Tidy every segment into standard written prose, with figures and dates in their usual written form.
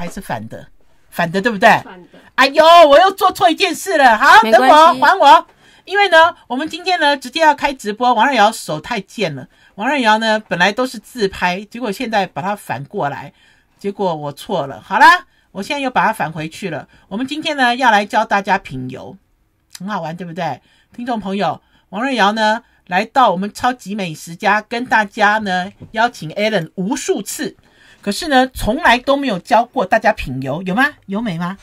还是反的？反的对不对？反的。哎呦，我又做错一件事了。好，等我还我。因为呢，我们今天呢直接要开直播，王瑞瑶手太贱了。王瑞瑶呢本来都是自拍，结果现在把它反过来，结果我错了。好啦，我现在又把它返回去了。我们今天呢要来教大家品油，很好玩对不对？听众朋友，王瑞瑶呢来到我们超级美食家，跟大家呢邀请 Alan 无数次，可是呢从来都没有教过大家品油，有吗？有美吗？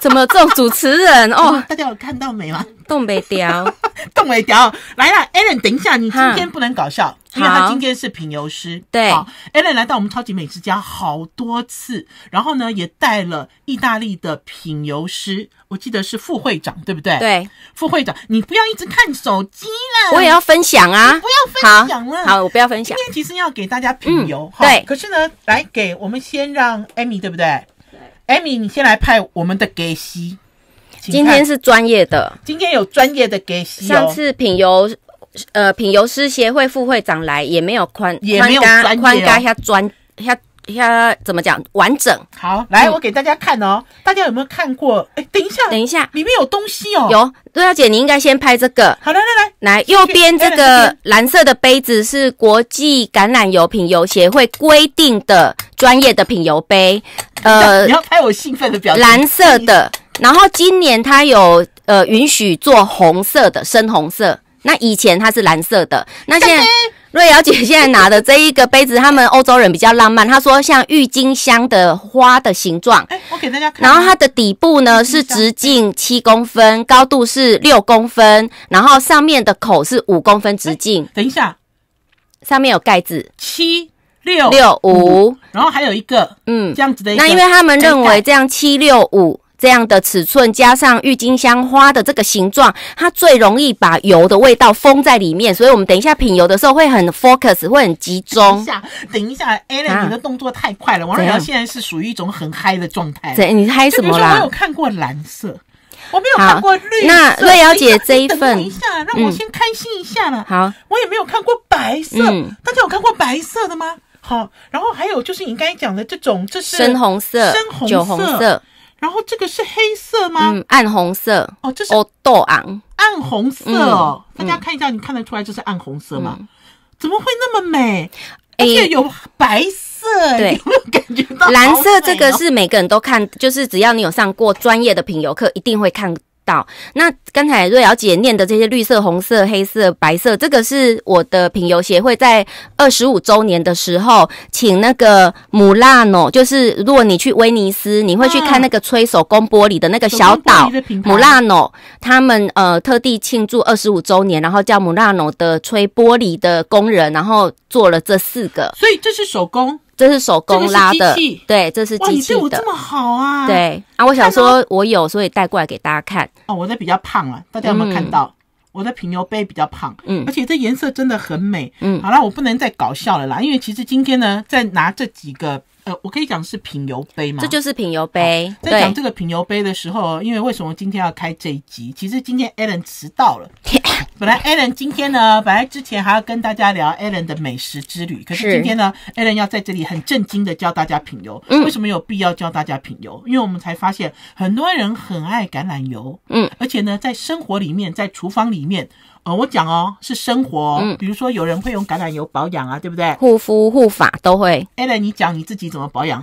怎么有这种主持人哦？大家有看到美吗？冻北雕，冻北雕，来啦 ，Alan， 等一下，你今天不能搞笑，因为他今天是品油师。对，Alan 来到我们超级美食家好多次，然后呢，也带了意大利的品油师，我记得是副会长，对不对？对，副会长，你不要一直看手机啦，我也要分享啊，不要分享了。好，我不要分享。今天其实要给大家品油，对。可是呢，来给我们先让 Amy， 对不对？Amy， 你先来派我们的给西。今天是专业的，今天有专业的给西。上次品油师协会副会长来也没有宽加下怎么讲完整。好，来我给大家看哦，大家有没有看过？哎，等一下，里面有东西哦。有，对啊，姐，你应该先拍这个。好，来，右边这个蓝色的杯子是国际橄榄油品油协会规定的专业的品油杯。你要拍我兴奋的表情。蓝色的，然后今年它有允许做红色的，深红色。那以前它是蓝色的，那现在瑞瑶姐现在拿的这一个杯子，他们欧洲人比较浪漫，他说像郁金香的花的形状。我给大家看。然后它的底部呢是直径7公分，高度是6公分，然后上面的口是5公分直径。等一下，上面有盖子765，然后还有一个这样子的一个。那因为他们认为这样765。这样的尺寸加上郁金香花的这个形状，它最容易把油的味道封在里面，所以我们等一下品油的时候会很 focus， 会很集中。等一下 Alan， 你的动作太快了。王瑞瑶现在是属于一种很嗨的状态。你嗨什么啦？我有看过蓝色，我没有看过绿色。那瑞瑶姐这一份，等一下，让我先开心一下了。好，我也没有看过白色。大家有看过白色的吗？好，然后还有就是你刚才讲的这种，这是深红色、酒红色。然后这个是黑色吗？暗红色。哦，这是豆昂，暗红色哦。大家看一下，你看得出来这是暗红色吗？怎么会那么美？而且有白色，对，有没有感觉到？蓝色这个是每个人都看，就是只要你有上过专业的品油课，一定会看到。那刚才瑞瑶姐念的这些绿色、红色、黑色、白色，这个是我的品油协会在25周年的时候，请那个姆拉诺，就是如果你去威尼斯，你会去看那个吹手工玻璃的那个小岛，姆拉诺，他们特地庆祝25周年，然后叫姆拉诺的吹玻璃的工人，然后做了这4个，所以这是手工。这是手工拉的，对，这是机器的。哇，你对我这么好啊！对啊，我想说我有，所以带过来给大家看。哦，我的比较胖啊，大家有没有看到？我的品油杯比较胖，而且这颜色真的很美。好了，我不能再搞笑了啦，因为其实今天呢，在拿这几个。我可以讲是品油杯吗？这就是品油杯。在讲这个品油杯的时候，因为为什么今天要开这一集？其实今天 Alan 迟到了。本来 Alan 今天呢，本来之前还要跟大家聊 Alan 的美食之旅，可是今天呢 ，Alan 要在这里很震惊的教大家品油。为什么有必要教大家品油？因为我们才发现很多人很爱橄榄油，而且呢，在生活里面，在厨房里面。我讲是生活比如说有人会用橄榄油保养啊，对不对？护肤护发都会。Alan， 你讲你自己怎么保养？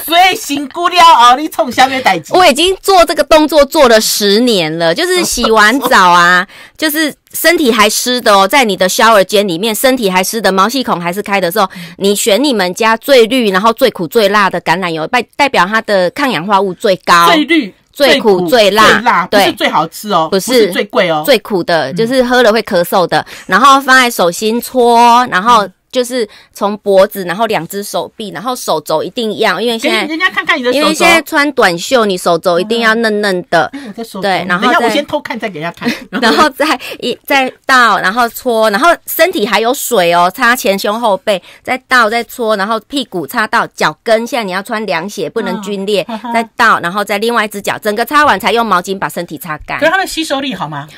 所以辛苦了你冲下面代志。我已经做这个动作做了10年了，就是洗完澡啊，就是身体还湿的在你的 shower 间里面，身体还湿的，毛细孔还是开的时候，你选你们家最绿，然后最苦最辣的橄榄油，代表它的抗氧化物最高。最绿。最苦最辣，对，不是最好吃哦，不是最贵哦，最苦的，就是喝了会咳嗽的，然后放在手心搓，然后就是从脖子，然后2只手臂，然后手肘一定一样，因为现在人家看看你的手肘，因为现在穿短袖，你手肘一定要嫩嫩的，对，然后等一下我先偷看再给人家看，然后再倒，然后搓，然后身体还有水擦前胸后背，再倒再搓，然后屁股擦到脚跟，现在你要穿凉鞋不能皲裂，再倒，然后再另外一只脚，整个擦完才用毛巾把身体擦干。可是它的吸收力好吗？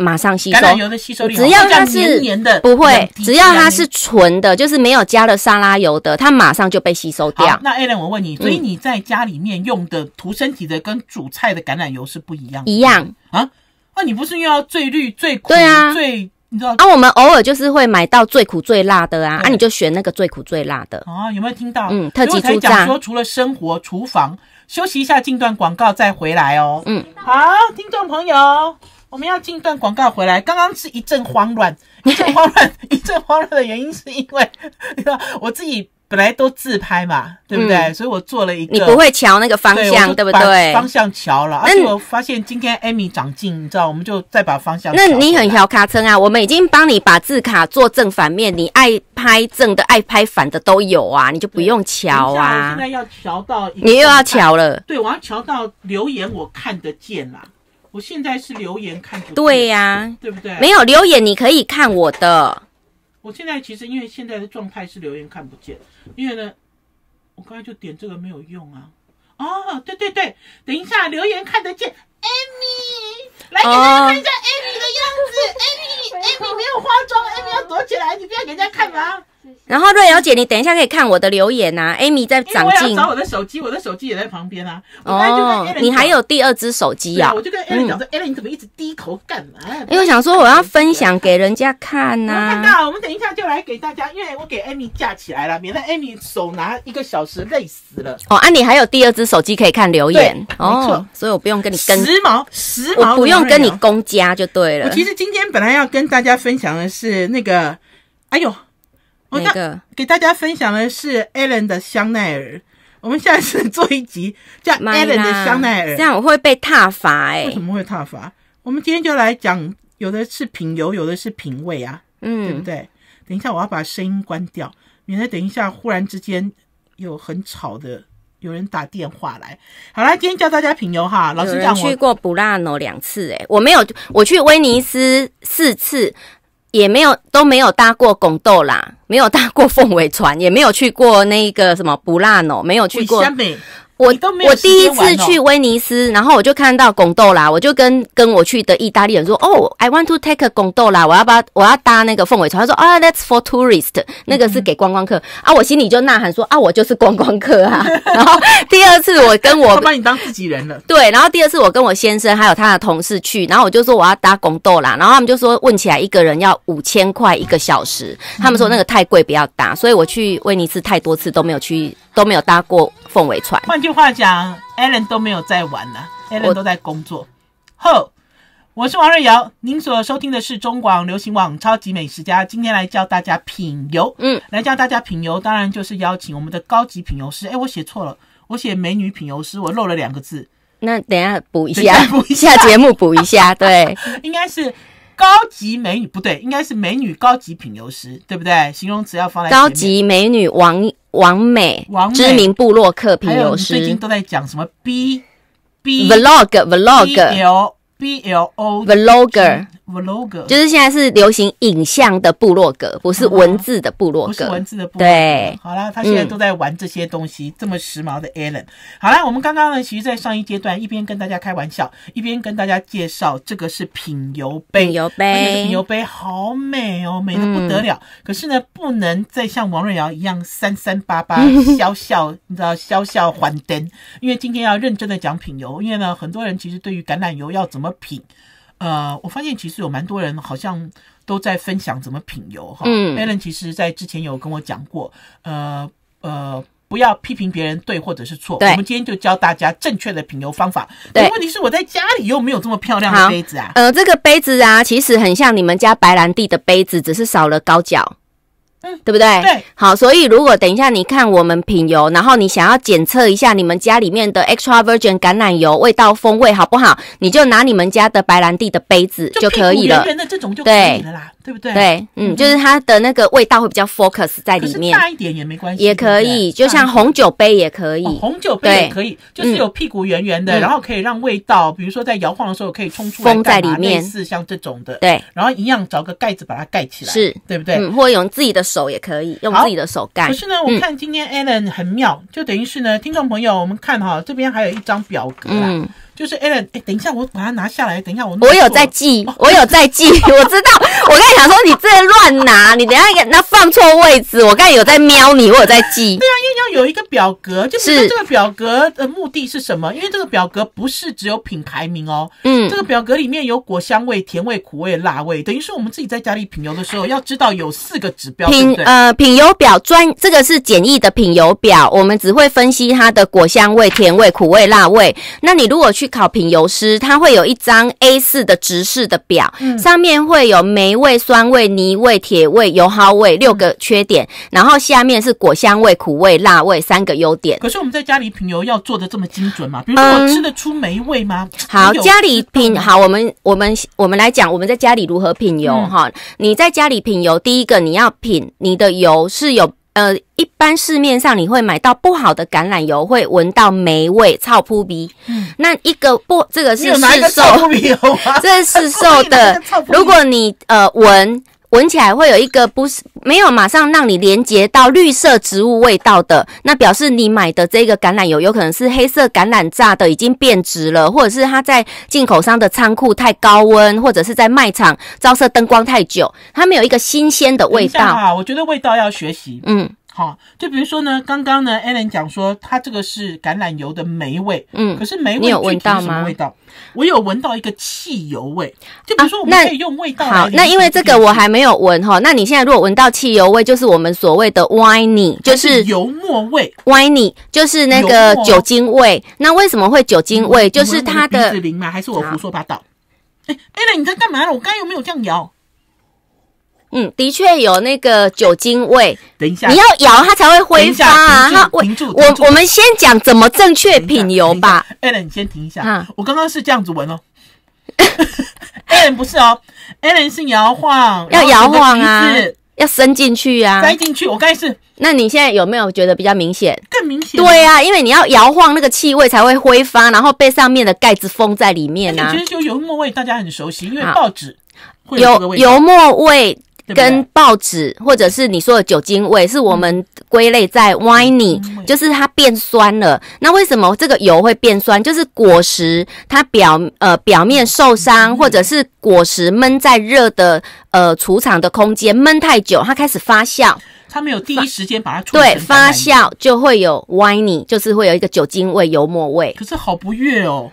马上吸收，橄榄油的吸收力只要它是黏黏的，不会，只要它是纯的，就是没有加了沙拉油的，它马上就被吸收掉。好，那 Ellen 我问你，所以你在家里面用的涂身体的跟煮菜的橄榄油是不一样的？一样啊？那你不是又要最绿最苦？对啊，最你知道啊？我们偶尔就是会买到最苦最辣的啊，你就选那个最苦最辣的。哦，有没有听到？特级出讲说除了生活厨房，休息一下，进段广告再回来哦。好，听众朋友。我们要进段广告回来，刚刚是一阵慌乱，一阵慌乱的原因是因为我自己本来都自拍嘛，对不对？所以我做了一个，你不会瞧那个方向，对不对？方向瞧了，而且我发现今天 Amy 长进，你知道，我们就再把方向瞧。那你很调卡称啊，我们已经帮你把字卡做正反面，你爱拍正的、爱拍反的都有啊，你就不用瞧啊。我现在要瞧到，你又要瞧了，对，我要瞧到留言我看得见啦。我现在是留言看不见，对呀，对不对？没有留言你可以看我的。我现在其实因为现在的状态是留言看不见，因为呢，我刚才就点这个没有用啊。哦，对，等一下留言看得见 ，Amy， 来给大家看一下 Amy 的样子。Amy 没有化妆 ，Amy 要躲起来，你不要给人家看嘛。然后瑞瑶姐，你等一下可以看我的留言啊 ，Amy 在长进。我要找我的手机，我的手机也在旁边啊。你还有第二只手机啊？我就跟 Ellen 讲说 ，Ellen 你怎么一直低头干嘛？因为我想说我要分享给人家看呐。看到，我们等一下就来给大家，因为我给 Amy 架起来了，免得 Amy 手拿1个小时累死了。哦，你还有第二只手机可以看留言，没错，所以我不用跟你跟时髦，我不用跟你公家就对了。我其实今天本来要跟大家分享的是那个，哪个？给大家分享的是 Ellen 的香奈儿。我们下次做一集叫 Ellen 的香奈儿，这样我会被挞伐为什么会挞伐？我们今天就来讲，有的是品油，有的是品味啊，对不对？等一下我要把声音关掉，免得等一下忽然之间有很吵的有人打电话来。好啦，今天教大家品油哈。老实讲，我去过布拉诺2次，我没有，我去威尼斯4次。也都没有搭过拱豆啦，没有搭过凤尾船，也没有去过那个什么布拉诺，没有去过。我第一次去威尼斯，然后我就看到拱豆啦，我就跟我去的意大利人说，I want to take a 拱豆啦，我要搭那个凤尾船。他说that's for tourist， 那个是给观光客啊。我心里就呐喊说我就是观光客啊。然后第二次我跟我他把你当自己人了，对。然后第二次我跟我先生还有他的同事去，然后我就说我要搭拱豆啦，然后他们就说问起来一个人要5000块1个小时，他们说那个太贵不要搭，所以我去威尼斯太多次都没有搭过凤尾船。换句话讲 ，Ellen 都没有在玩了 ，Ellen 都在工作。我是王瑞瑶，您所收听的是中广流行网超级美食家。今天来教大家品油，来教大家品油，当然就是邀请我们的高级品油师。我写错了，我写美女品油师，我漏了2个字。那等一下补一下，节目补一下，对，应该是高级美女，不对，应该是美女高级品油师，对不对？形容词要放在前面。高级美女王美，知名部落客品油师。最近都在讲什么 vlogger， 就是现在是流行影像的部落格，不是文字的部落格，不是文字的部落格。对，好啦，他现在都在玩这些东西，这么时髦的 Ellen。好啦，我们刚刚呢，其实在上一阶段一边跟大家开玩笑，一边跟大家介绍这个是品油杯，品油杯好美哦，美得不得了。可是呢，不能再像王瑞瑶一样3388笑，你知道笑还灯，因为今天要认真的讲品油，因为呢，很多人其实对于橄榄油要怎么品。我发现其实有蛮多人好像都在分享怎么品油哈。Ellen 其实在之前有跟我讲过，不要批评别人对或者是错。我们今天就教大家正确的品油方法。对，问题是我在家里又没有这么漂亮的杯子啊。这个杯子啊，其实很像你们家白兰地的杯子，只是少了高脚。对不对？对，好，所以如果等一下你看我们品油，然后你想要检测一下你们家里面的 extra virgin 橄榄油味道风味好不好，你就拿你们家的白兰地的杯子就可以了。圆圆的这种就可以了啦，对不对？对，就是它的那个味道会比较 focus 在里面。可是大一点也没关系，也可以，就像红酒杯也可以，红酒杯也可以，就是有屁股圆圆的，然后可以让味道，比如说在摇晃的时候可以冲出来，封在里面，类似像这种的。对，然后一样找个盖子把它盖起来，是，对不对？或者用自己的手也可以，用自己的手盖。可是呢，我看今天 Ellen 很妙，就等于是呢，听众朋友，我们看哈，这边还有一张表格啦。就是 Ellen， 等一下我把它拿下来，等一下我有在记，我有在记，我知道。我刚才想说你这乱拿，你等一下那放错位置，我刚才有在瞄你，我有在记。对啊，因为要有一个表格，就是这个表格的目的是什么？因为这个表格不是只有品牌名哦，这个表格里面有果香味、甜味、苦味、辣味，等于是我们自己在家里品油的时候，要知道有4个指标，对不对？品油表这个是简易的品油表，我们只会分析它的果香味、甜味、苦味、辣味。那你如果去考品油师，它会有一张 A4 的直式的表，上面会有霉味、酸味、泥味、铁味、油耗味6个缺点，然后下面是果香味、苦味、辣味3个优点。可是我们在家里品油要做的这么精准吗？比如说我吃得出霉味吗？好，家里品好，我们来讲我们在家里如何品油哈。你在家里品油，第一个你要品你的油是有一般市面上你会买到不好的橄榄油，会闻到霉味、臭扑鼻。那一个这个是市售，这是市售的。如果你闻起来会有一个没有马上让你连接到绿色植物味道的，那表示你买的这个橄榄油有可能是黑色橄榄榨的，已经变质了，或者是它在进口商的仓库太高温，或者是在卖场照射灯光太久，它没有一个新鲜的味道。我觉得味道要学习。好，就比如说呢，刚刚呢 Ellen 讲说它这个是橄榄油的霉味，可是霉味具体是什么味道？我有闻到一个汽油味，就比如说我们可以用味道来好，那因为这个我还没有闻哈，那你现在如果闻到汽油味，就是我们所谓的 winey， 就是油墨味。winey 就是那个酒精味。那为什么会酒精味？就是它的鼻子灵吗？还是我胡说八道？Ellen 你在干嘛？我刚刚有没有这样摇？的确有那个酒精味。等一下，你要摇它才会挥发啊！停住！我们先讲怎么正确品油吧。Ellen， 你先停一下。我刚刚是这样子闻哦。Ellen 不是哦 ，Ellen 是摇晃，要摇晃啊，要伸进去啊，塞进去。我刚才是。那你现在有没有觉得比较明显？更明显。对啊，因为你要摇晃那个气味才会挥发，然后被上面的盖子封在里面啊。我觉得就油墨味大家很熟悉，因为报纸会有这个味道。油墨味跟报纸或者是你说的酒精味，是我们归类在 winey，就是它变酸了。那为什么这个油会变酸？就是果实它表面受伤，或者是果实闷在热的储藏的空间闷太久，它开始发酵。它没有第一时间把它处理成对，发酵就会有 winey， 就是会有一个酒精味、油墨味。可是好不悦哦。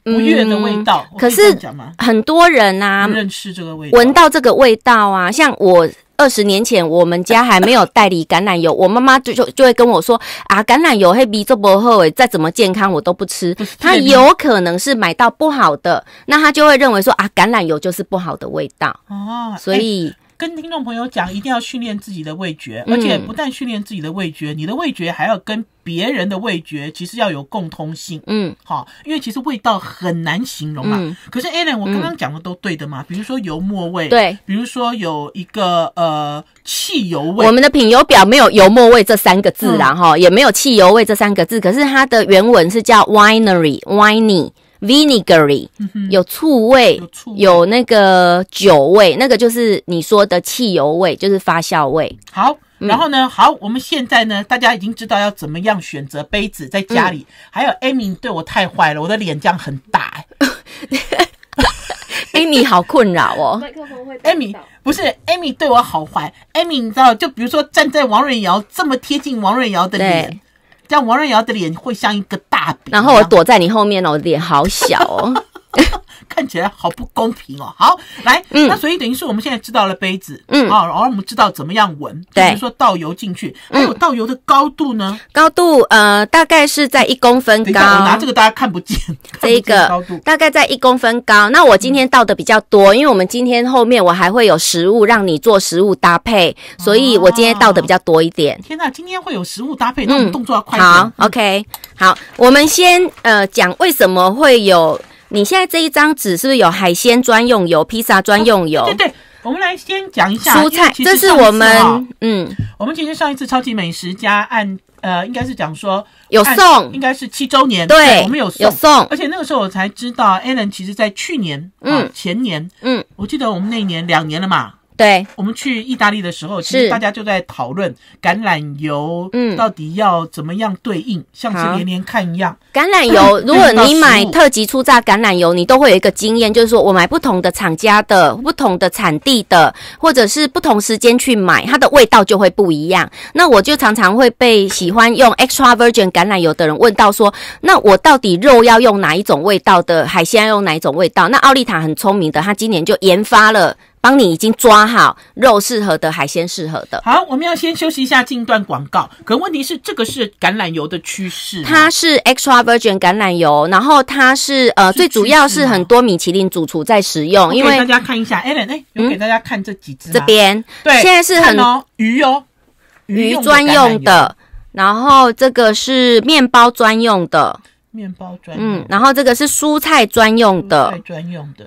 不悦的味道，可是很多人啊，不认识这个味道，闻到这个味道啊，像我20年前，我们家还没有代理橄榄油，我妈妈就会跟我说啊，橄榄油黑鼻做不好诶，再怎么健康我都不吃。她有可能是买到不好的，那她就会认为说啊，橄榄油就是不好的味道所以。跟听众朋友讲，一定要训练自己的味觉，而且不但训练自己的味觉，你的味觉还要跟别人的味觉其实要有共通性。好，因为其实味道很难形容嘛。可是 Ellen， 我刚刚讲的都对的嘛，比如说油墨味，对，比如说有一个汽油味。我们的品油表没有油墨味这3个字啦，也没有汽油味这3个字，可是它的原文是叫 winey。vinegary 有醋味，有那个酒味，那个就是你说的汽油味，就是发酵味。好，然后呢，好，我们现在呢，大家已经知道要怎么样选择杯子在家里。还有 Amy 对我太坏了，我的脸这样很大Amy 好困扰哦。麦克风会 Amy 不是 Amy 对我好坏 ，Amy 你知道，就比如说站在王瑞瑶这么贴近王瑞瑶的脸。这样王瑞瑶的脸会像一个大饼，然后我躲在你后面我脸好小哦。看起来好不公平哦。好，来，那所以等于是我们现在知道了杯子，然后我们知道怎么样闻，比如说倒油进去，还有倒油的高度呢？高度大概是在1公分高。我拿这个大家看不见，这个大概在1公分高。那我今天倒的比较多，因为我们今天后面我还会有食物让你做食物搭配，所以我今天倒的比较多一点。天哪，今天会有食物搭配，那我们动作要快一点。好 ，OK， 好，我们先讲为什么会有。你现在这一张纸是不是有海鲜专用油、披萨专用油？对，我们来先讲一下蔬菜，这是我们我们其实上一次超级美食家按应该是讲说有送，应该是7周年，对，我们有送，而且那个时候我才知道 Ellen 其实在去年前年我记得我们那一年2年了嘛。对，我们去意大利的时候，其实大家就在讨论橄榄油到底要怎么样对应，像是连连看一样。橄榄油，如果你买特级初榨橄榄油，你都会有一个经验，就是说我买不同的厂家的、不同的产地的，或者是不同时间去买，它的味道就会不一样。那我就常常会被喜欢用 extra virgin 橄榄油的人问到说，那我到底肉要用哪一种味道的，海鲜要用哪一种味道？那奥利塔很聪明的，他今年就研发了。帮你已经抓好肉适合的，海鲜适合的。好，我们要先休息一下，进一段广告。可问题是，这个是橄榄油的趋势，它是 extra virgin 橄榄油，然后它是最主要是很多米其林主厨在使用，因为大家看一下 ，Ellen， 有给大家看这几支吗？这边对，现在是很鱼专用的，然后这个是面包专用的。面包专用，然后这个是蔬菜专用的，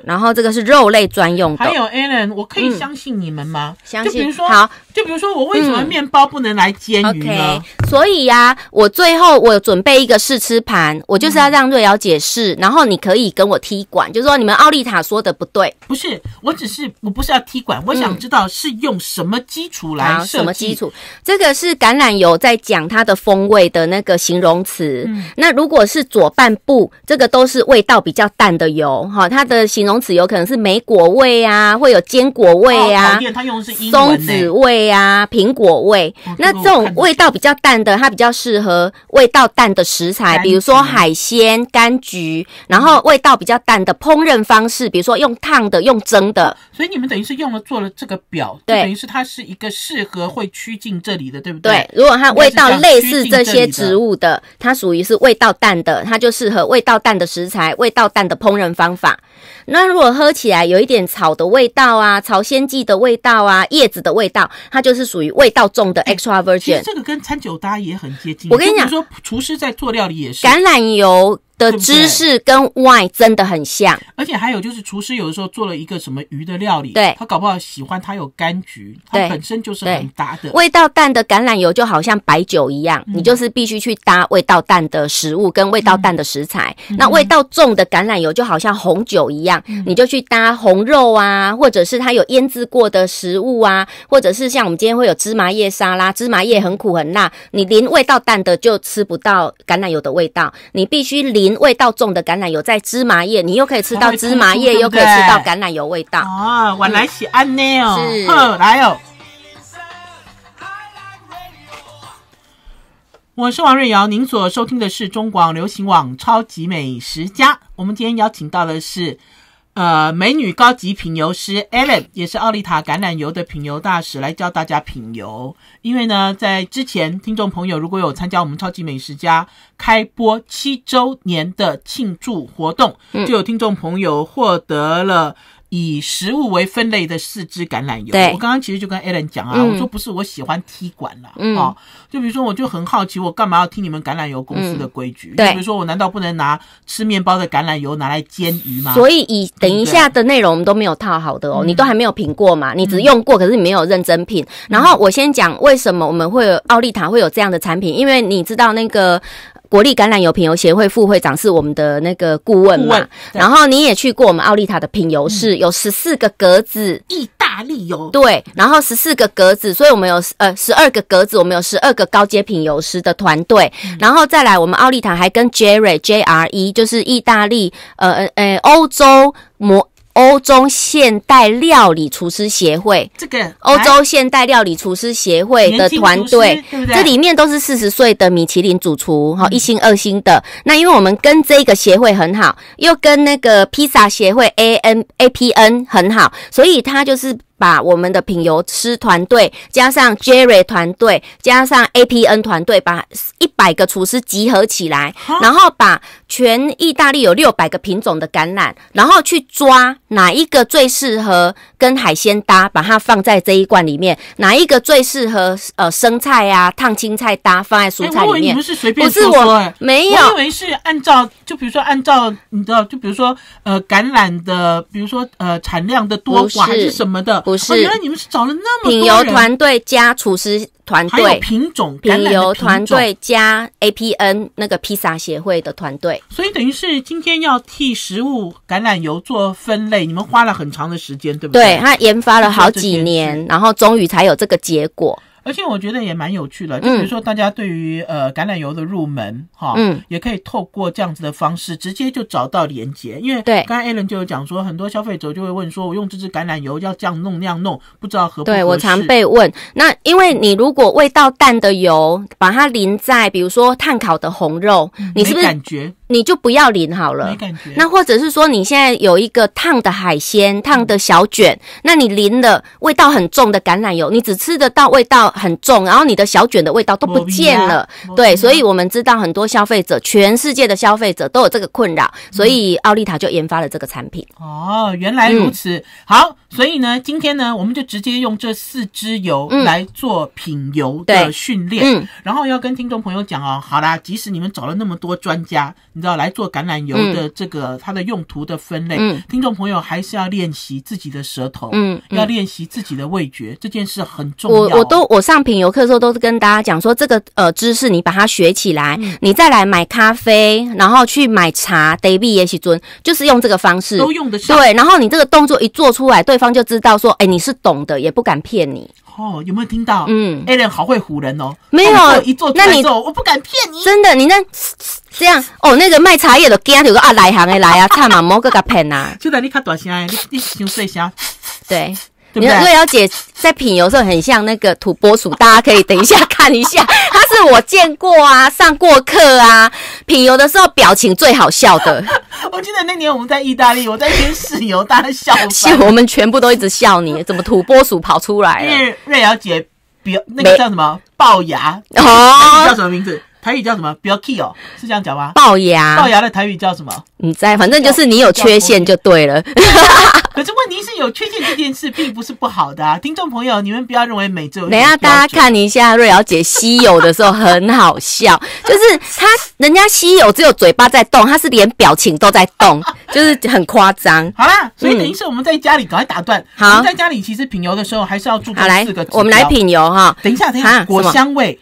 然后这个是肉类专用的。还有 Alan， 我可以相信你们吗？相信。就比如说，好，就比如说，我为什么面包不能来煎鱼呢？ Okay， 所以呀，我最后我准备一个试吃盘，我就是要让瑞瑶解释，然后你可以跟我踢馆，就是说你们奥利塔说的不对。不是，我不是要踢馆，我想知道是用什么基础来设计？什么基础？这个是橄榄油在讲它的风味的那个形容词。那如果是左半部，这个都是味道比较淡的油，它的形容词有可能是莓果味啊，会有坚果味啊，它用的是英文松子味啊，苹果味。那这种味道比较淡的，它比较适合味道淡的食材，比如说海鲜、柑橘，然后味道比较淡的烹饪方式，比如说用烫的、用蒸的。所以你们等于是做了这个表，对，等于是它是一个适合会趋近这里的，对不对？对，如果它味道类似这些植物的，它属于是味道淡的，它就适合味道淡的食材、味道淡的烹饪方法。那如果喝起来有一点草的味道啊、草鲜剂的味道啊、叶子的味道，它就是属于味道重的 extra virgin。其实这个跟餐酒搭也很接近。我跟你讲，比如说厨师在做料理也是橄榄油的知识跟 wine 真的很像，而且还有就是厨师有的时候做了一个什么鱼的料理，对，他搞不好喜欢它有柑橘，它本身就是很搭的。味道淡的橄榄油就好像白酒一样，你就是必须去搭味道淡的食物跟味道淡的食材。那味道重的橄榄油就好像红酒一样，你就去搭红肉啊，或者是它有腌制过的食物啊，或者是像我们今天会有芝麻叶沙拉，芝麻叶很苦很辣，你淋味道淡的就吃不到橄榄油的味道，你必须淋味道重的橄榄油在芝麻叶，你又可以吃到芝麻叶，又可以吃到橄榄油味道。哦，原来是安呢哦。是，来哦。我是王瑞瑶，您所收听的是中广流行网超级美食家。我们今天邀请到的是美女高级品油师 Ellen， 也是奥利塔橄榄油的品油大使，来教大家品油。因为呢，在之前听众朋友如果有参加我们超级美食家开播7周年的庆祝活动，就有听众朋友获得了以食物为分类的4支橄榄油。我刚刚其实就跟 Ellen 讲啊，我说不是我喜欢踢馆啦，就比如说我就很好奇，我干嘛要听你们橄榄油公司的规矩？就比如说我难道不能拿吃面包的橄榄油拿来煎鱼吗？所以等一下的内容我们都没有套好的哦，你都还没有品过嘛，你只用过，可是你没有认真品。然后我先讲为什么我们会有奥利塔会有这样的产品，因为你知道那个国立橄榄油品油协会副会长是我们的那个顾问嘛，然后你也去过我们奥利塔的品油室，有14个格子，意大利油，对，然后14个格子，所以我们有12个格子，我们有12个高阶品油师的团队，然后再来我们奥利塔还跟 JRE 就是意大利欧洲现代料理厨师协会，这个欧洲现代料理厨师协会的团队，对不对？这里面都是40岁的米其林主厨，1星2星的。那因为我们跟这个协会很好，又跟那个披萨协会 APN 很好，所以他就是把我们的品油师团队加上 Jerry 团队加上 APN 团队，把100个厨师集合起来，然后把全意大利有600个品种的橄榄，然后去抓哪一个最适合跟海鲜搭，把它放在这一罐里面；哪一个最适合生菜啊、烫青菜搭，放在蔬菜里面。我以为你们是随便说说，不是我没有，我以为是按照，就比如说按照你知道，就比如说橄榄的，比如说产量的多寡还是什么的。不是，原来你们是找了那么多人，品油团队加厨师团队，还有品种品油团队加 APN 那个披萨协会的团队，所以等于是今天要替食物橄榄油做分类，你们花了很长的时间，对不对？对，他研发了好几年，然后终于才有这个结果。而且我觉得也蛮有趣的，就比如说大家对于橄榄油的入门也可以透过这样子的方式直接就找到连结，因为刚才 Ellen 就有讲说，很多消费者就会问说，我用这支橄榄油要这样弄那样弄，不知道合不合适。对，我常被问。那因为你如果味道淡的油，把它淋在比如说炭烤的红肉，你是不是没感觉？你就不要淋好了，没感觉。那或者是说你现在有一个烫的海鲜、烫的小卷，那你淋了味道很重的橄榄油，你只吃得到味道很重，然后你的小卷的味道都不见了。对，所以我们知道很多消费者，全世界的消费者都有这个困扰，所以奥利塔就研发了这个产品。哦，原来如此。好，所以呢，今天呢，我们就直接用这4支油来做品油的训练，然后要跟听众朋友讲哦，好啦，即使你们找了那么多专家，你知道来做橄榄油的这个它的用途的分类，听众朋友还是要练习自己的舌头，要练习自己的味觉，这件事很重要。我上品油课的时候都是跟大家讲说，这个知识你把它学起来，你再来买咖啡，然后去买茶 ，David 也许准，就是用这个方式都用得上。对，然后你这个动作一做出来，对方就知道说，你是懂的，也不敢骗你。哦，有没有听到？Ellen 好会唬人哦。没有，一做出来之后，我不敢骗你。真的，你这样哦，那个卖茶叶的惊就说啊，来行的来啊，差嘛，莫个骗啊。就在你看大声，你伤细声。对。对不对？瑞瑶姐在品油的时候很像那个土拨鼠，大家可以等一下看一下，她是我见过啊，上过课啊，品油的时候表情最好笑的。我记得那年我们在意大利，我在那边试油，大家笑翻。我们全部都一直笑你，怎么土拨鼠跑出来了？因为瑞瑶姐那个叫什么龅牙哦，叫什么名字？台语叫什么？不要 key 哦，是这样讲吗？龅牙的台语叫什么？你在，反正就是你有缺陷就对了。可是问题是有缺陷这件事并不是不好的啊，听众朋友，你们不要认为美洲。等一下大家看一下瑞瑶姐吸油的时候很好笑，就是人家吸油只有嘴巴在动，她是连表情都在动，就是很夸张。好啦，所以等于是我们在家里赶快打断。好，我们在家里其实品油的时候还是要注重4个指标。我们来品油哈。等一下，果香味。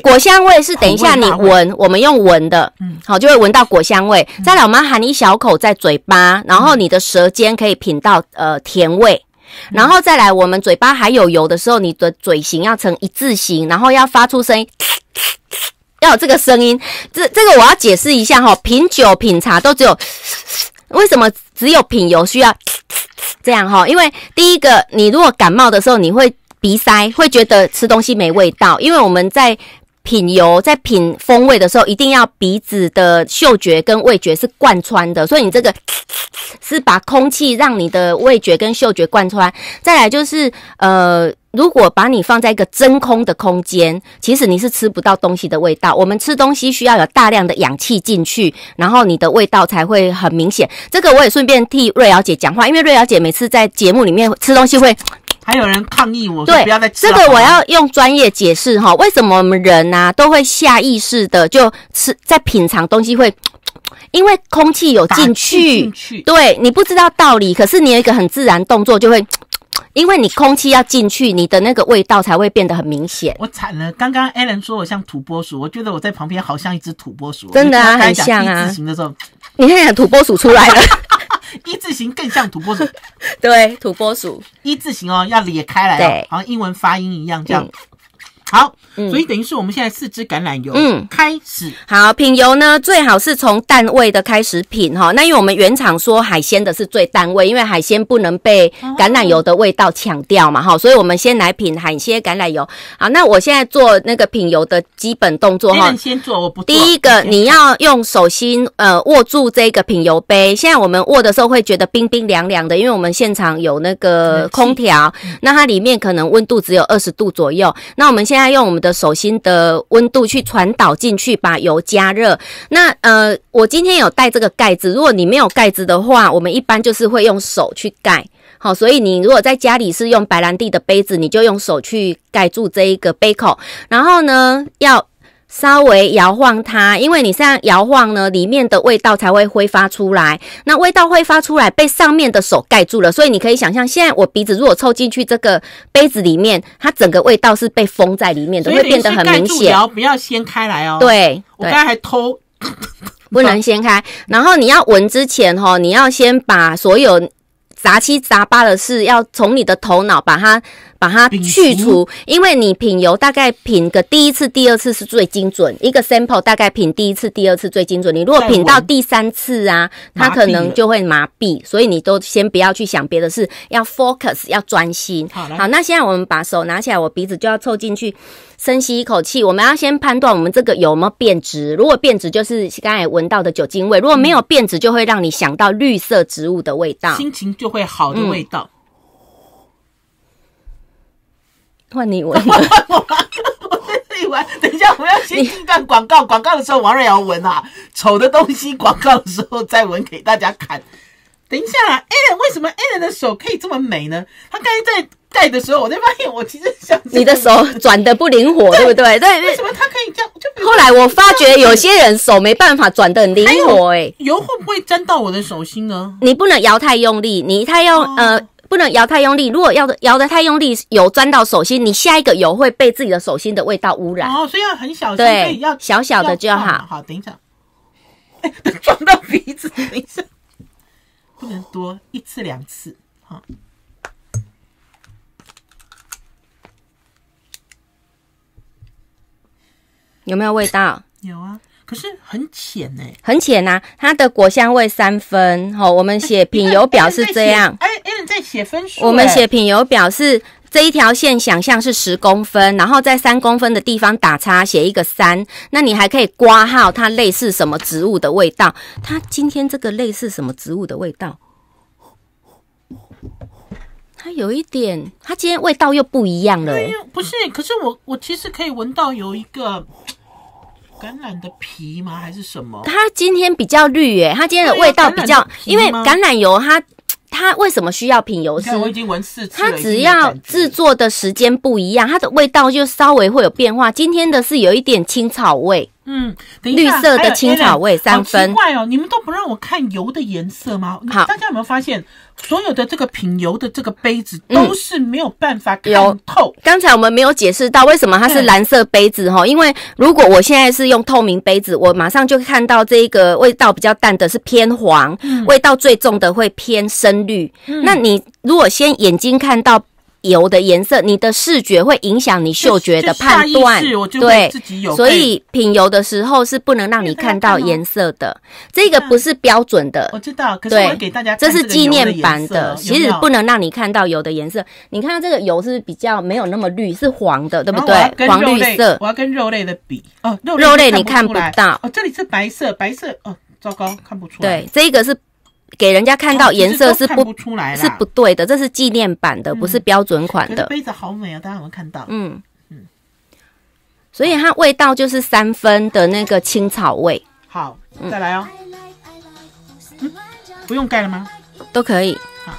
果香味是等一下你闻，我们用闻的，好就会闻到果香味。再来我们含一小口在嘴巴，然后你的舌尖可以品到甜味。然后再来我们嘴巴还有油的时候，你的嘴型要成一字形，然后要发出声音，要有这个声音。这个我要解释一下哈，品酒品茶都只有为什么只有品油需要这样哈？因为第一个，你如果感冒的时候，你会鼻塞，会觉得吃东西没味道，因为我们在品油、在品风味的时候，一定要鼻子的嗅觉跟味觉是贯穿的，所以你这个是把空气让你的味觉跟嗅觉贯穿。再来就是如果把你放在一个真空的空间，其实你是吃不到东西的味道。我们吃东西需要有大量的氧气进去，然后你的味道才会很明显。这个我也顺便替瑞瑶姐讲话，因为瑞瑶姐每次在节目里面吃东西会。还有人抗议我说不要再吃了。这个我要用专业解释哈，为什么我们人啊都会下意识的就吃，在品尝东西会，因为空气有进去，对你不知道道理，可是你有一个很自然动作就会。因为你空气要进去，你的那个味道才会变得很明显。我惨了，刚刚 Ellen 说我像土拨鼠，我觉得我在旁边好像一只土拨鼠。真的啊，很像啊。一字形的时候，你看土拨鼠出来了。一字形更像土拨鼠。对，土拨鼠。一字形哦，要裂开来哦，好像英文发音一样这样。好，所以等于是我们现在4支橄榄油，开始。好，品油呢最好是从淡味的开始品哈。那因为我们原厂说海鲜的是最淡味，因为海鲜不能被橄榄油的味道抢掉嘛哈，所以我们先来品海鲜橄榄油。好，那我现在做那个品油的基本动作哈。先做，我不做。第一个，你要用手心握住这个品油杯。现在我们握的时候会觉得冰冰凉凉的，因为我们现场有那个空调，那它里面可能温度只有20度左右。那我们现在用我们的手心的温度去传导进去，把油加热。那我今天有带这个盖子，如果你没有盖子的话，我们一般就是会用手去盖。好，所以你如果在家里是用白兰地的杯子，你就用手去盖住这一个杯口，然后呢要稍微摇晃它，因为你这样摇晃呢，里面的味道才会挥发出来。那味道挥发出来，被上面的手盖住了，所以你可以想象，现在我鼻子如果凑进去这个杯子里面，它整个味道是被封在里面的，会变得很明显。不要掀开来哦。对，我刚才还偷，不能掀开。然后你要闻之前你要先把所有杂七杂八的事要从你的头脑把它去除，因为你品油大概品个第一次、第二次是最精准，一个 sample 大概品第一次、第二次最精准。你如果品到第三次啊，它可能就会麻痹，所以你都先不要去想别的事，要 focus， 要专心。好，那现在我们把手拿起来，我鼻子就要凑进去，深吸一口气。我们要先判断我们这个有没有变质，如果变质就是刚才闻到的酒精味，如果没有变质就会让你想到绿色植物的味道，心情就会好的味道。换你闻。我在这里闻。等一下，我们要先进段广告。广告的时候，王瑞瑶闻啊，丑的东西，广告的时候再闻给大家看。等一下啦 ，Alan 为什么 Alan 的手可以这么美呢？他刚才在盖的时候，我才发现我其实想你的手转得不灵活，对不对？对，为什么他可以这样？后来我发觉有些人手没办法转得很灵活，油会不会沾到我的手心呢？你不能摇太用力，你太用不能摇太用力，如果摇得太用力，油沾到手心，你下一个油会被自己的手心的味道污染。所以要很小心，对，要小小的就好。好，等一下，撞到鼻子，等一下，不能多，1次2次，好。有没有味道？有啊。可是很浅很浅啊，它的果香味3分。我们写品油表是这样。Alan 在写分数。我们写品油表是这一条线想象是10公分，然后在3公分的地方打叉写一个3，那你还可以括号它类似什么植物的味道。它今天这个类似什么植物的味道？它有一点，它今天味道又不一样了。不是，可是我其实可以闻到有一个橄榄的皮吗？还是什么？它今天比较绿它今天的味道比较，因为橄榄油它为什么需要品油师？我已经闻4次了。它只要制作的时间不一样，它的味道就稍微会有变化。今天的是有一点青草味，绿色的青草味3分。好奇怪你们都不让我看油的颜色吗？好，大家有没有发现？所有的这个品油的这个杯子都是没有办法看透。刚才我们没有解释到为什么它是蓝色杯子因为如果我现在是用透明杯子，我马上就看到这个味道比较淡的是偏黄，味道最重的会偏深绿。那你如果先眼睛看到油的颜色，你的视觉会影响你嗅觉的判断，对，所以品油的时候是不能让你看到颜色的，这个不是标准的。我知道，可是我会给大家看这是纪念版的，其实不能让你看到油的颜色。你看这个油是比较没有那么绿，是黄的，对不对？黄绿色。我要跟肉类的比肉类你看不到这里是白色糟糕，看不出来。对，这个是给人家看到颜色是不出来啦，是不对的，这是纪念版的，不是标准款的。杯子好美大家有没有看到？所以它味道就是3分的那个青草味。好，再来不用盖了吗？都可以。好，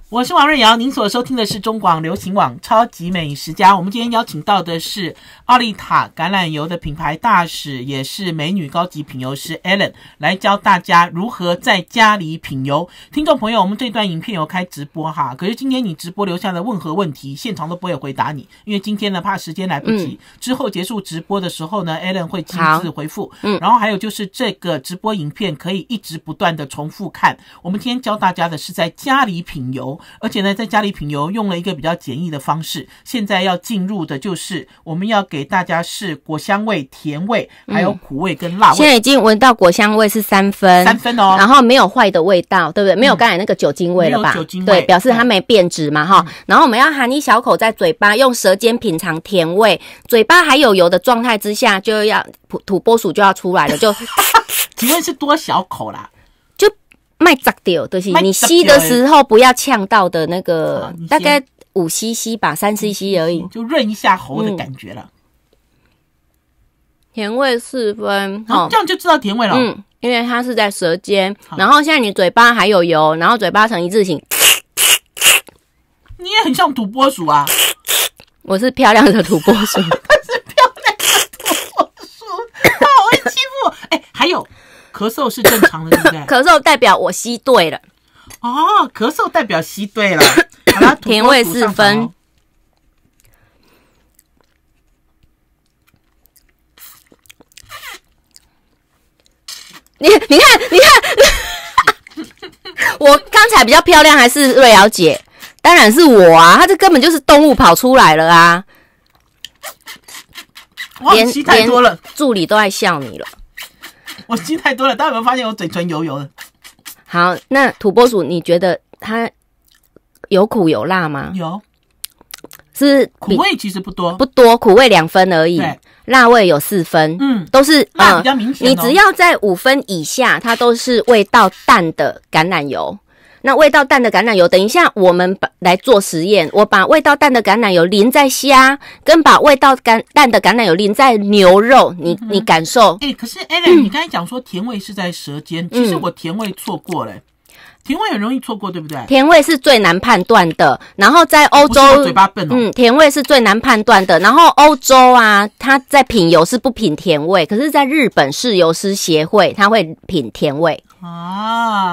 我是王瑞瑶，您所收听的是中广流行网超级美食家。我们今天邀请到的是奥利塔橄榄油的品牌大使，也是美女高级品油师 Alan， 来教大家如何在家里品油。听众朋友，我们这段影片有开直播哈，可是今天你直播留下的任何问题，现场都不会回答你，因为今天呢怕时间来不及，之后结束直播的时候呢 Alan 会亲自回复。然后还有就是这个直播影片可以一直不断的重复看。我们今天教大家的是在家里品油，而且呢在家里品油用了一个比较简易的方式。现在要进入的就是我们要给大家是果香味、甜味还有苦味跟辣味。现在已经闻到果香味是3分，3分然后没有坏的味道，对不对？没有刚才那个酒精味了吧？没有酒精味，对，表示它没变质嘛然后我们要含一小口在嘴巴，用舌尖品尝甜味，嘴巴还有油的状态之下，就要土拨鼠就要出来了，就请问是多小口啦？卖砸掉，就是你吸的时候不要呛到的那个，大概5cc 吧，3cc 而已，就润一下喉的感觉了。甜味4分，这样就知道甜味了。因为它是在舌尖，然后现在你嘴巴还有油，然后嘴巴呈一字形，你也很像土拨鼠啊。我是漂亮的土拨鼠。他是漂亮的土拨鼠，好会欺负我。哎，还有咳嗽是正常的，对不对？咳嗽代表我吸对了。哦，咳嗽代表吸对了。好啦，甜味4分。你看，我刚才比较漂亮还是瑞瑶姐？当然是我啊！她这根本就是动物跑出来了啊！哇，吸太多了，助理都在笑你了。我吸太多了，大家有没有发现我嘴唇油油的？好，那土拨鼠，你觉得它有苦有辣吗？有，是苦味其实不多，苦味2分而已。对，辣味有4分，都是辣比较明显。你只要在5分以下，它都是味道淡的橄榄油。那味道淡的橄榄油，等一下我们来做实验。我把味道淡的橄榄油淋在虾，跟把味道淡的橄榄油淋在牛肉，你感受？可是 Ellen，你刚才讲说甜味是在舌尖，其实我甜味错过了。甜味很容易错过，对不对？甜味是最难判断的。然后在欧洲，不是我嘴巴笨甜味是最难判断的。然后欧洲啊，它在品油是不品甜味，可是在日本侍油师协会，它会品甜味。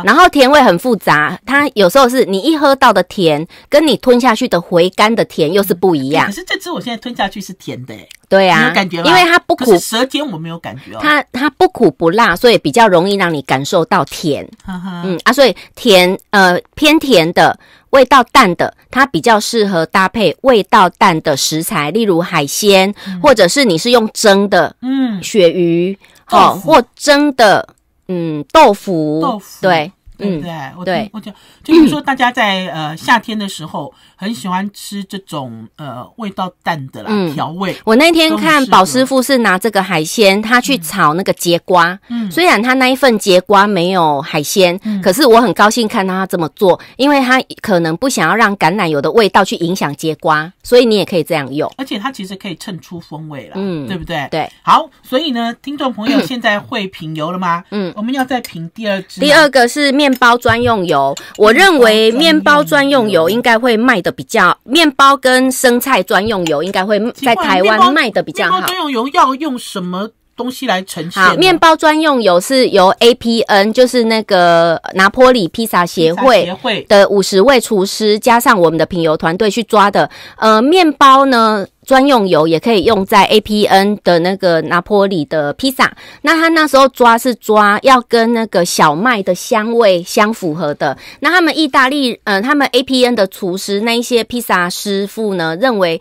然后甜味很复杂，它有时候是你一喝到的甜，跟你吞下去的回甘的甜又是不一样。可是这支我现在吞下去是甜的，对啊，你有感觉吗？因为它不苦，可是舌尖我没有感觉哦。它不苦不辣，所以比较容易让你感受到甜。所以甜偏甜的。味道淡的，它比较适合搭配味道淡的食材，例如海鲜，或者是你是用蒸的，鳕鱼，或蒸的，豆腐，对。对不对？我就是说，大家在夏天的时候很喜欢吃这种味道淡的啦，调味。我那天看宝师傅是拿这个海鲜，他去炒那个节瓜。虽然他那一份节瓜没有海鲜，可是我很高兴看到他这么做，因为他可能不想要让橄榄油的味道去影响节瓜，所以你也可以这样用。而且它其实可以衬出风味了，对不对？对。好，所以呢，听众朋友现在会品油了吗？我们要再品第二支。第二个是面包专用油，我认为面包专用油应该会卖的比较，面包跟生菜专用油应该会在台湾卖的比较好。面包专用油要用什么东西来呈现？好，面包专用油是由 APN， 就是那个拿坡里披萨协会的50位厨师加上我们的品油团队去抓的。面包呢？专用油也可以用在 APN 的那个拿坡里的披萨，那他那时候抓要跟那个小麦的香味相符合的。那他们意大利他们 APN 的厨师那一些披萨师傅呢，认为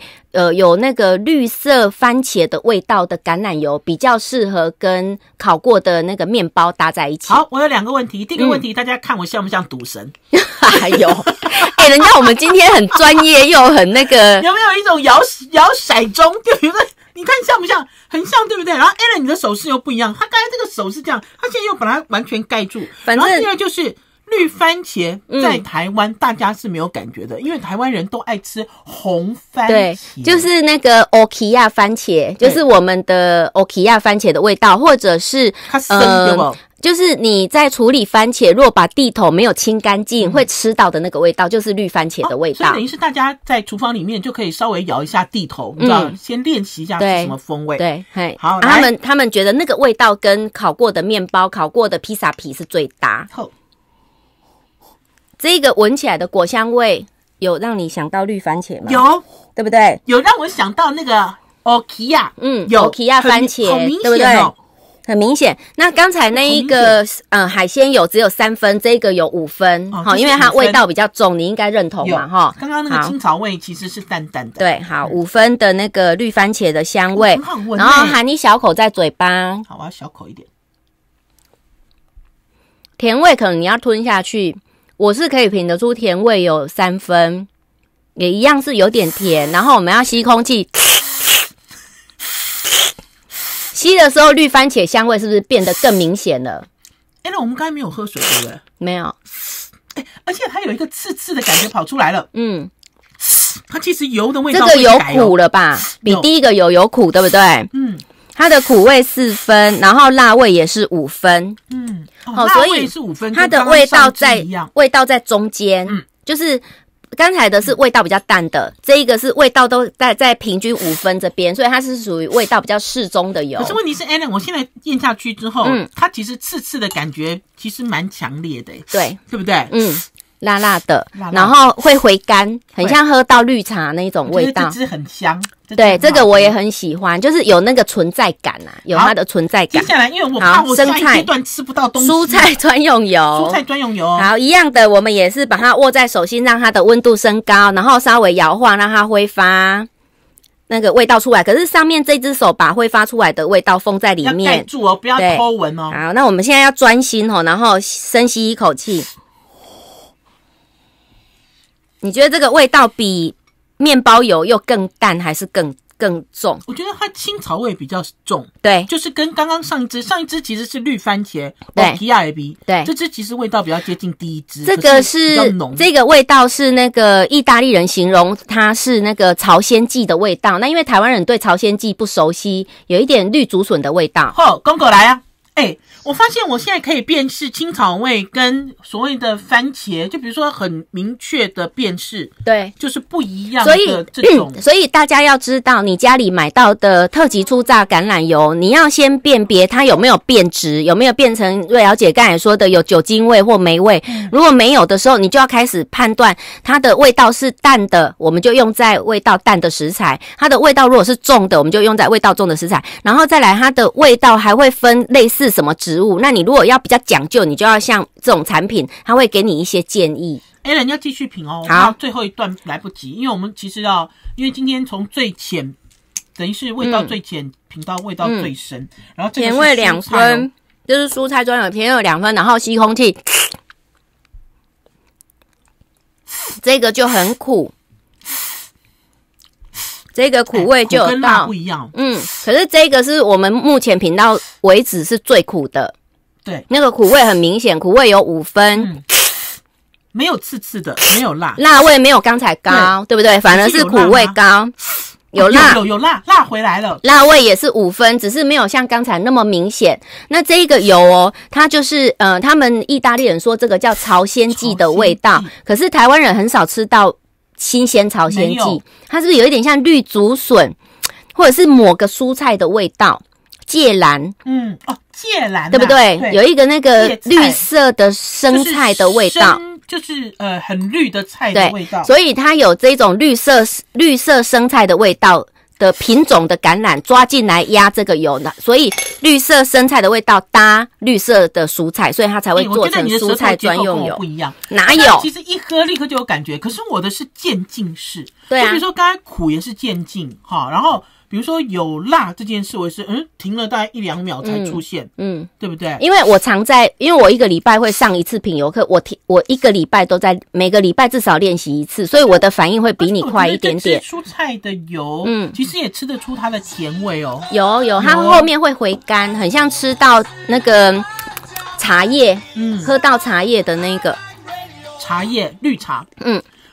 有那个绿色番茄的味道的橄榄油比较适合跟烤过的那个面包搭在一起。好，我有2个问题。第一个问题，大家看我像不像赌神？还有人家我们今天很专业又很那个，有没有一种摇骰盅，对不对？你看像不像？很像，对不对？然后 Ellen 你的手势又不一样，他刚才这个手是这样，他现在又把它完全盖住。然后第二就是绿番茄，在台湾大家是没有感觉的，因为台湾人都爱吃红番茄，对，就是那个 Okia 番茄，就是我们的 Okia 番茄的味道，或者是它生对不？就是你在处理番茄，如果把地头没有清干净，会吃到的那个味道，就是绿番茄的味道。所以等于是大家在厨房里面就可以稍微摇一下地头，你知道，先练习一下是什么风味。对，好，他们觉得那个味道跟烤过的面包、烤过的披萨皮是最搭。这个闻起来的果香味，有让你想到绿番茄吗？有，对不对？有让我想到那个 Okia， 有 Okia 番茄，好明显对不对？很明显，那刚才那一个海鲜油只有3分，这个有5分，因为它味道比较重，你应该认同嘛，哈。刚刚那个青草味其实是淡淡的，对，好，5分的那个绿番茄的香味，很好闻，然后含一小口在嘴巴，好，我要小口一点。甜味可能你要吞下去，我是可以品得出甜味有3分，也一样是有点甜，然后我们要吸空气。吸的时候，绿番茄香味是不是变得更明显了？那我们刚才没有喝水，对不对？没有。而且它有一个刺刺的感觉跑出来了。它其实油的味道这个有苦了吧？比第一个有苦，对不对？它的苦味4分，然后辣味也是5分。辣味是5分，它的味道在中间，就是刚才的是味道比较淡的，这一个是味道都在平均5分这边，所以它是属于味道比较适中的油。可是问题是 Alan， 我现在咽下去之后，它其实刺的感觉其实蛮强烈的，对不对？辣辣的，然后会回甘，很像喝到绿茶那种味道。这支很香，对，这个我也很喜欢，就是有那个存在感啊，有它的存在感。接下来，因为我怕我下一阶段吃不到东西，蔬菜专用油，好，一样的，我们也是把它握在手心，让它的温度升高，然后稍微摇晃，让它挥发那个味道出来。可是上面这只手把挥发出来的味道封在里面，要盖住哦，不要偷闻哦。好，那我们现在要专心哦，然后深吸一口气。你觉得这个味道比面包油又更淡还是更重？我觉得它青草味比较重，对，就是跟刚刚上一支其实是绿番茄，对 ，PRB， 对，这支其实味道比较接近第一支，这个是这个味道是那个意大利人形容它是那个朝鲜蓟的味道，那因为台湾人对朝鲜蓟不熟悉，有一点绿竹笋的味道。好，公狗来啊！我发现我现在可以辨识青草味跟所谓的番茄，就比如说很明确的辨识，对，就是不一样的这种。所以大家要知道，你家里买到的特级初榨橄榄油，你要先辨别它有没有变质，有没有变成瑞瑶姐刚才说的有酒精味或霉味。如果没有的时候，你就要开始判断它的味道是淡的，我们就用在味道淡的食材；它的味道如果是重的，我们就用在味道重的食材。然后再来，它的味道还会分类似什么植物。那你如果要比较讲究，你就要像这种产品，它会给你一些建议。人要继续品哦。好，最后一段来不及，因为我们其实因为今天从最浅，等于是味道最浅，品到味道最深。然后这个是甜味2分，就是蔬菜专有甜味2分，然后吸空气，这个就很苦。这个苦味就有到，跟辣不一样。可是这个是我们目前品到为止是最苦的。对，那个苦味很明显，苦味有5分，没有刺的，没有辣，辣味没有刚才高，对不对？反而是苦味高，有辣，有辣，辣回来了。辣味也是5分，只是没有像刚才那么明显。那这个油哦，它就是他们意大利人说这个叫朝鲜蓟的味道，可是台湾人很少吃到新鲜朝鲜蓟，它是不是有一点像绿竹笋，或者是某个蔬菜的味道？芥蓝，芥蓝，对不对？有一个那个绿色的生菜的味道，就是很绿的菜的味道。所以它有这种绿色生菜的味道的品种的橄榄抓进来压这个油呢，所以绿色生菜的味道搭绿色的蔬菜，所以它才会做成蔬菜专用油。不一样，哪有？其实一喝立刻就有感觉，可是我的是渐进式。对啊，就比如说刚才苦也是渐进哈，然后比如说有辣这件事，我是停了大概1-2秒才出现，对不对？因为我因为我1个礼拜会上1次品油课，我1个礼拜都在每个礼拜至少练习1次，所以我的反应会比你快一点点。蔬菜的油，其实也吃得出它的甜味哦。有，它后面会回甘，很像吃到那个茶叶，喝到茶叶的那个茶叶绿茶，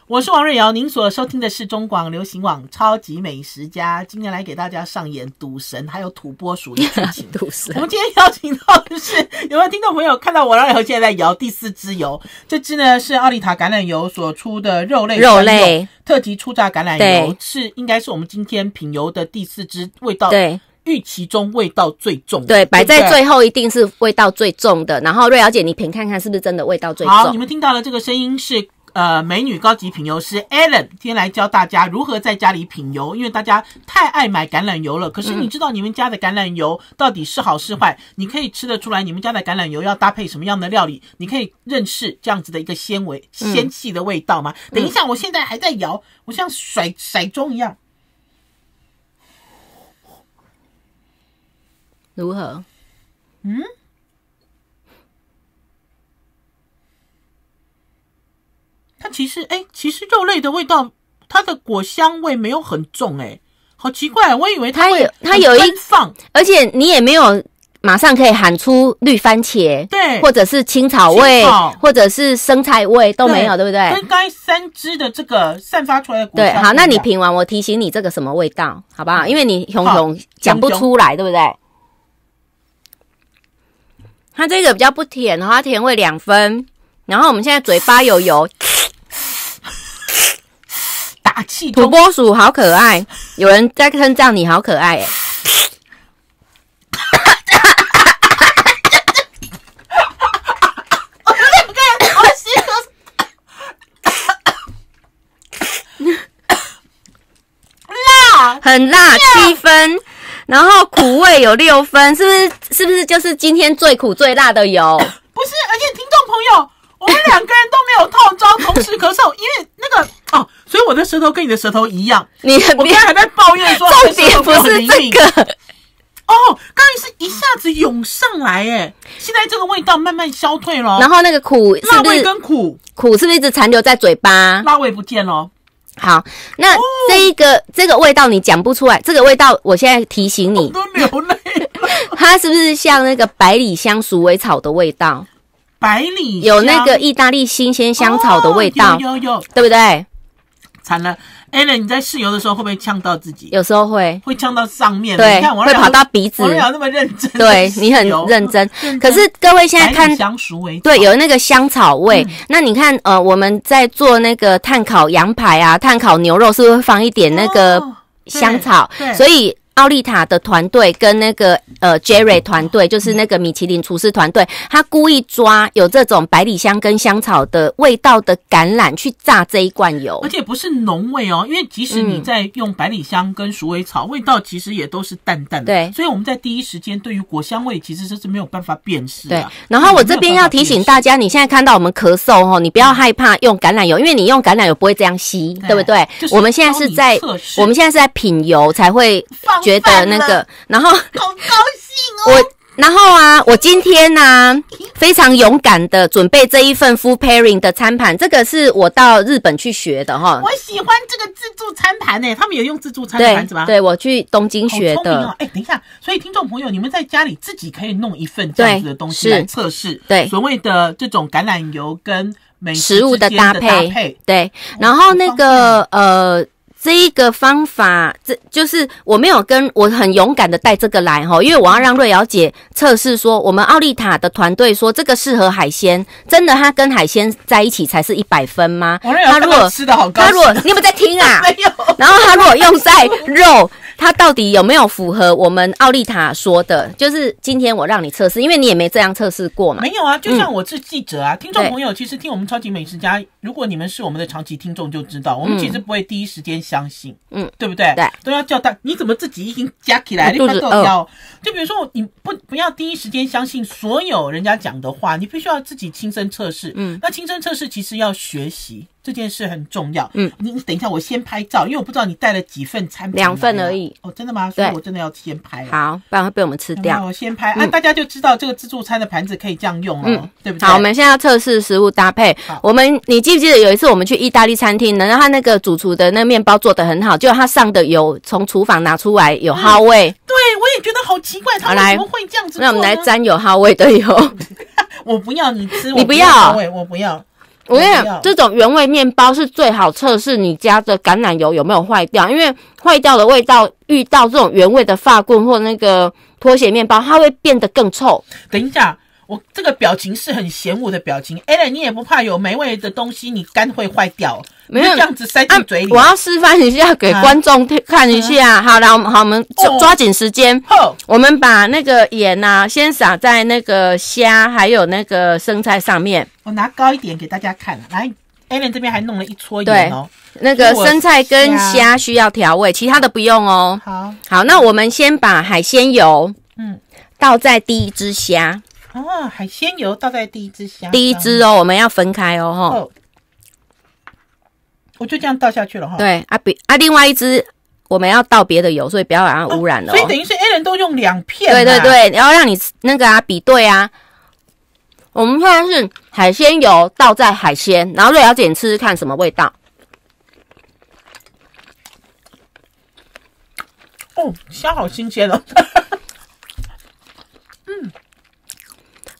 我是王瑞瑶，您所收听的是中广流行网超级美食家，今天来给大家上演赌神还有土拨鼠的剧情。赌神，我们今天邀请到的是有没有听众朋友看到我然后现在在摇第4支油？这支呢是奥利塔橄榄油所出的肉类特级初榨橄榄油，应该是我们今天品油的第4支，味道预期中味道最重的，对，摆在最后一定是味道最重的。然后瑞瑶姐，你品看看是不是真的味道最重？好，你们听到了这个声音是美女高级品油师 Alan 今天来教大家如何在家里品油，因为大家太爱买橄榄油了。可是你知道你们家的橄榄油到底是好是坏？你可以吃得出来你们家的橄榄油要搭配什么样的料理？你可以认识这样子的一个鲜气的味道吗？等一下，我现在还在摇，我像甩钟一样。如何？它其实肉类的味道，它的果香味没有很重，好奇怪，我以为它有放，而且你也没有马上可以喊出绿番茄，对，或者是青草味，或者是生菜味都没有，对不对？跟刚才3支的这个散发出来的果香。对，好，那你品完，我提醒你这个什么味道，好不好？因为你熊讲不出来，对不对？它这个比较不甜，然后它甜味2分，然后我们现在嘴巴有油。雅气中。土拨鼠好可爱，有人在称赞你好可爱耶。很辣7分，然后苦味有6分，是不是就是今天最苦最辣的油？不是，而且听众朋友，我们2个人都没有套招，同时咳嗽，因为那个所以我的舌头跟你的舌头一样。我刚才还在抱怨说，重点不是这个。刚才是一下子涌上来，现在这个味道慢慢消退了。然后那个苦是不是，辣味跟苦是不是一直残留在嘴巴？辣味不见了。好，那这个味道你讲不出来，这个味道我现在提醒你，我都流泪了。它是不是像那个百里香鼠尾草的味道？百里香有那个意大利新鲜香草的味道，有，对不对？惨了 ，Alan， 你在试油的时候会不会呛到自己？有时候会呛到上面，对，你看会跑到鼻子。王瑞瑶那么认真，对你很认真。可是各位现在看，对，有那个香草味。那你看，我们在做那个炭烤羊排啊，炭烤牛肉，是不是会放一点那个香草？所以奥利塔的团队跟那个Jerry 团队，就是那个米其林厨师团队，他故意抓有这种百里香跟香草的味道的橄榄去炸这一罐油，而且不是浓味哦，因为即使你在用百里香跟鼠尾草，味道其实也都是淡淡的。对，所以我们在第一时间对于果香味其实是没有办法辨识的。对，然后我这边要提醒大家，你现在看到我们咳嗽你不要害怕用橄榄油，因为你用橄榄油不会这样吸，对不对？我们现在是在品油才会觉得那个，然后好高兴哦！我今天非常勇敢的准备这一份 food pairing 的餐盘，这个是我到日本去学的我喜欢这个自助餐盘他们有用自助餐盘子吗？对，我去东京学的。等一下，所以听众朋友，你们在家里自己可以弄一份这样子的东西来测试，对所谓的这种橄榄油跟美食物的搭配，对，然后那个这一个方法，这就是我很勇敢的带这个来因为我要让瑞瑶姐测试说，我们奥利塔的团队说这个适合海鲜，真的它跟海鲜在一起才是100分吗？他如果吃的好高兴，你有没有在听啊？没有。然后他如果用在肉，它到底有没有符合我们奥利塔说的？就是今天我让你测试，因为你也没这样测试过嘛。没有啊，就像我是记者啊，听众朋友其实听我们超级美食家，如果你们是我们的长期听众就知道，我们其实不会第一时间相信，对不对？对，都要叫他，你怎么自己已经加起来？肚子饿。就比如说，你不要第一时间相信所有人家讲的话，你必须要自己亲身测试。那亲身测试其实要学习。这件事很重要。你等一下，我先拍照，因为我不知道你带了几份餐盘。2份而已。真的吗？所以我真的要先拍。好，不然会被我们吃掉。我先拍大家就知道这个自助餐的盘子可以这样用了，对不对？好，我们现在要测试食物搭配。你记不记得有一次我们去意大利餐厅呢？然后他那个主厨的那个面包做得很好，结果他上的油从厨房拿出来有蒿味。对，我也觉得好奇怪，他为什么会这样子做呢？那我们来沾有蒿味的油。我不要你吃，你不要，我不要。我跟你讲，这种原味面包是最好测试你家的橄榄油有没有坏掉，因为坏掉的味道遇到这种原味的法棍或那个拖鞋面包，它会变得更臭。等一下，我这个表情是很嫌恶的表情。Alan， 你也不怕有没味的东西你肝会坏掉？没有这样子塞进嘴里。我要示范一下给观众看一下。好了，我们抓紧时间。我们把那个盐先撒在那个虾还有那个生菜上面。我拿高一点给大家看。来 ，Alan 这边还弄了一撮盐哦。那个生菜跟虾需要调味，其他的不用哦。好，那我们先把海鲜油倒在第一只虾。海鲜油倒在第一只虾。第一只哦，我们要分开哦。我就这样倒下去了哈。对另外一只我们要倒别的油，所以不要让它污染了。所以等于是 Alan 都用2片。对，然后让你那个比对啊。我们现在是海鲜油倒在海鲜，然后瑞瑶姐吃吃看什么味道。虾好新鲜哦。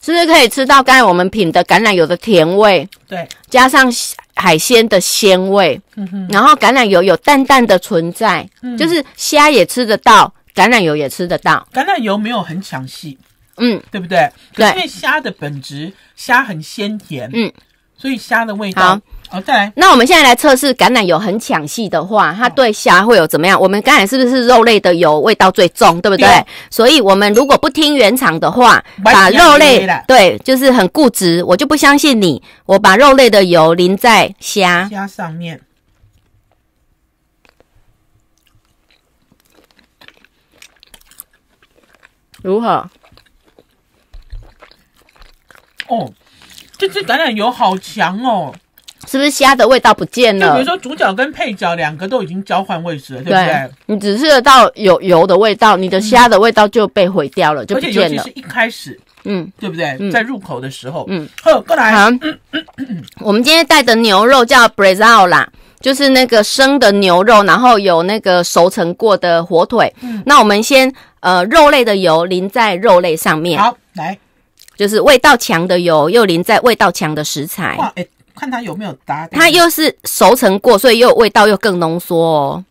是不是可以吃到刚才我们品的橄榄油的甜味？对，加上海鲜的鲜味，然后橄榄油有淡淡的存在，就是虾也吃得到，橄榄油也吃得到。橄榄油没有很抢戏，对不对？对，因为虾的本质，虾很鲜甜，所以虾的味道再来。那我们现在来测试橄榄油很抢戏的话，它对虾会有怎么样？我们刚才是不是肉类的油味道最重，对不对？所以我们如果不听原厂的话，把肉类对，就是很固执，我就不相信你。我把肉类的油淋在虾上面，如何？哦，这支橄榄油好强哦！是不是虾的味道不见了？就比如说主角跟配角两个都已经交换位置了，对不对？你只吃得到有油的味道，你的虾的味道就被毁掉了，就不见了。而且尤其是一开始，对不对？在入口的时候，好，过来。我们今天带的牛肉叫 Bresaola， 就是那个生的牛肉，然后有那个熟成过的火腿。那我们先肉类的油淋在肉类上面。好，来，就是味道强的油又淋在味道强的食材。哇，看它有没有搭。它又是熟成过，所以又味道又更浓缩哦。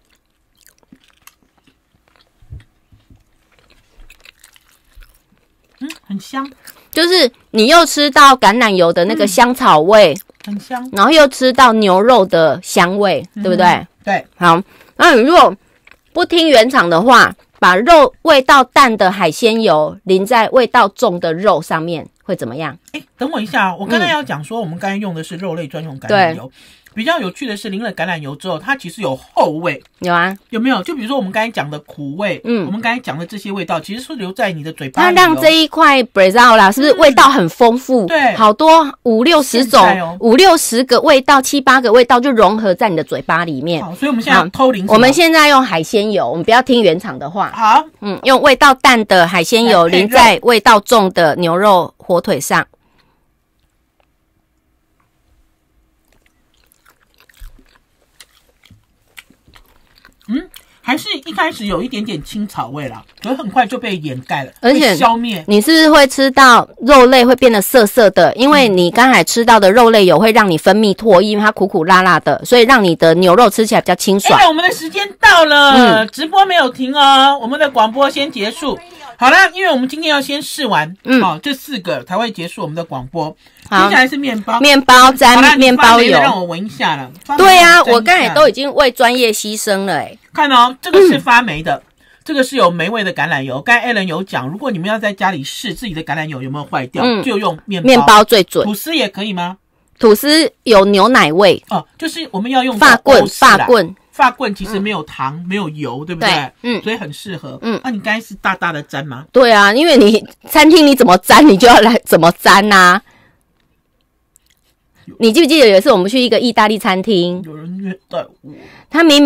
很香。就是你又吃到橄榄油的那个香草味，很香，然后又吃到牛肉的香味，对不对？对。好，那你如果不听原厂的话，把肉味道淡的海鲜油淋在味道重的肉上面，会怎么样？等我一下，我刚才要讲说，我们刚才用的是肉类专用橄榄油。比较有趣的是，淋了橄榄油之后，它其实有后味。有啊，有没有？就比如说我们刚才讲的苦味，我们刚才讲的这些味道，其实是留在你的嘴巴里。它让这一块 Bresaola 是不是味道很丰富？对，好多5-60种，5-60个味道，7-8个味道就融合在你的嘴巴里面。好，所以我们现在偷淋。我们现在用海鲜油，我们不要听原厂的话。好，用味道淡的海鲜油淋在味道重的牛肉火腿上。还是一开始有一点点青草味啦，可是很快就被掩盖了，而且消灭。你是不是会吃到肉类会变得涩涩的？因为你刚才吃到的肉类油会让你分泌唾液，因为它苦苦辣辣的，所以让你的牛肉吃起来比较清爽。我们的时间到了，直播没有停哦，我们的广播先结束。好啦，因为我们今天要先试完，这4个才会结束我们的广播。接下来是面包，面包沾面包油，让我闻一下了。对啊，我刚才都已经为专业牺牲了看哦，这个是发霉的，这个是有霉味的橄榄油。刚才 Alan 有讲，如果你们要在家里试自己的橄榄油有没有坏掉，就用面包最准。吐司也可以吗？吐司有牛奶味就是我们要用法棍其实没有糖，没有油，对不对？所以很适合。那你刚才是大大的沾吗？对啊，因为你餐厅你怎么沾，你就要来怎么沾啊。你记不记得有一次我们去一个意大利餐厅，有人虐待我。他明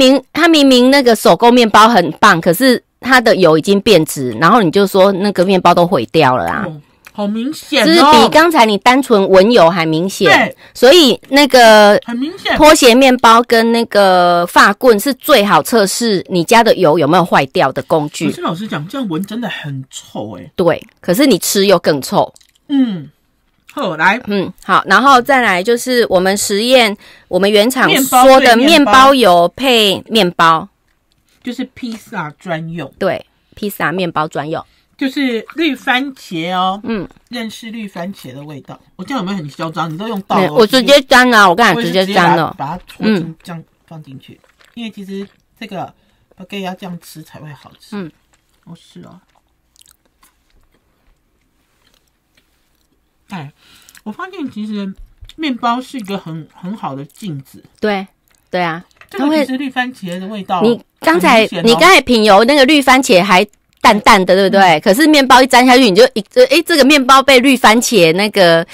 明那个手工面包很棒，可是它的油已经变质，然后你就说那个面包都毁掉了啊。好明显就是比刚才你单纯闻油还明显。对，所以那个很明显，拖鞋面包跟那个法棍是最好测试你家的油有没有坏掉的工具。可是老实讲，这样闻真的很臭对，可是你吃又更臭。好，来，好，然后再来就是我们实验，我们原厂说的面包油配面包，就是披萨专用。对，披萨面包专用。就是绿番茄哦，认识绿番茄的味道。我这样有没有很嚣张？你都用倒了，我直接沾了，我刚才直接沾了，把它搓进这样放进去。因为其实这个 baguette 要这样吃才会好吃。是哦。我发现其实面包是一个很好的镜子。对啊，这个其实绿番茄的味道。你刚才品油那个绿番茄还淡淡的，对不对？可是面包一沾下去，你就这个面包被绿番茄那个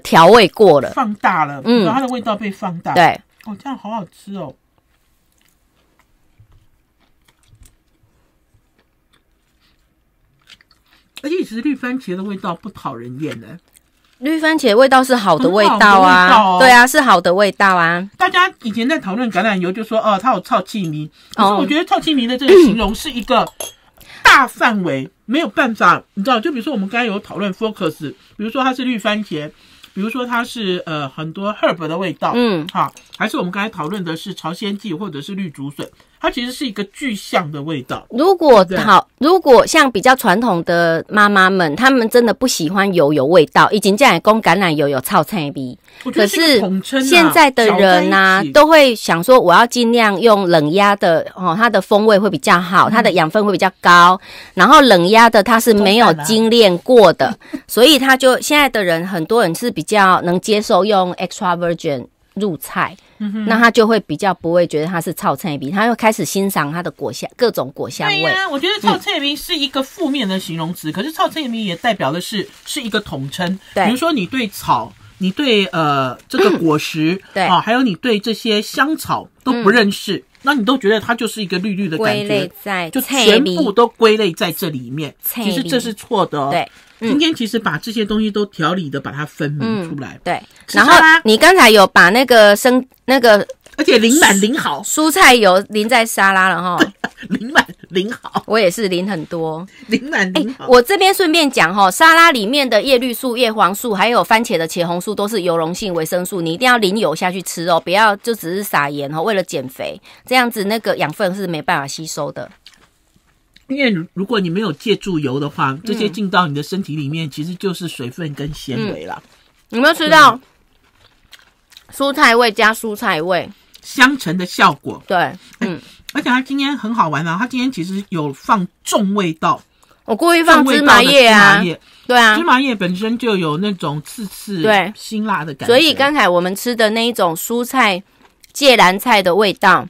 调味过了，放大了，然后它的味道被放大。对，这样好好吃哦。而且其实绿番茄的味道不讨人厌的。绿番茄味道是好的味道啊，对啊，是好的味道啊。大家以前在讨论橄榄油，就说它有臭气迷，可是我觉得臭气迷的这个形容是一个大范围，没有办法，你知道，就比如说我们刚才有讨论 focus， 比如说它是绿番茄，比如说它是很多 herb 的味道，还是我们刚才讨论的是朝鲜蓟或者是绿竹笋，它其实是一个具象的味道。如果像比较传统的妈妈们，她们真的不喜欢油有味道，已经这样讲橄榄油有臭菜味。可是现在的人啊，都会想说，我要尽量用冷压的它的风味会比较好，它的养分会比较高。然后冷压的它是没有精炼过的，所以它就现在的人很多人是比较能接受用 extra virgin 入菜。那他就会比较不会觉得它是臭菜味，他又开始欣赏它的果香，各种果香味。对啊，我觉得臭菜味是一个负面的形容词，可是臭菜味也代表的是一个统称。比如说你对草，你对这个果实，对啊，还有你对这些香草都不认识，那你都觉得它就是一个绿绿的感觉，归类在就全部都归类在这里面。其实这是错的哦。对。今天其实把这些东西都条理的把它分明出来。对。然后你刚才有把那个而且淋满淋好，蔬菜有淋在沙拉了齁。淋满淋好，我也是淋很多，淋满淋好。我这边顺便讲齁，沙拉里面的叶绿素、叶黄素，还有番茄的茄红素都是油溶性维生素，你一定要淋油下去吃哦，不要就只是撒盐为了减肥，这样子那个养分是没办法吸收的。因为如果你没有借助油的话，这些进到你的身体里面，其实就是水分跟纤维啦。有没有吃到蔬菜味加蔬菜味相乘的效果？对，而且他今天很好玩啊，他今天其实有放重味道，我故意放芝麻叶啊，对啊，芝麻叶本身就有那种刺对辛辣的感觉，所以刚才我们吃的那一种蔬菜芥蓝菜的味道，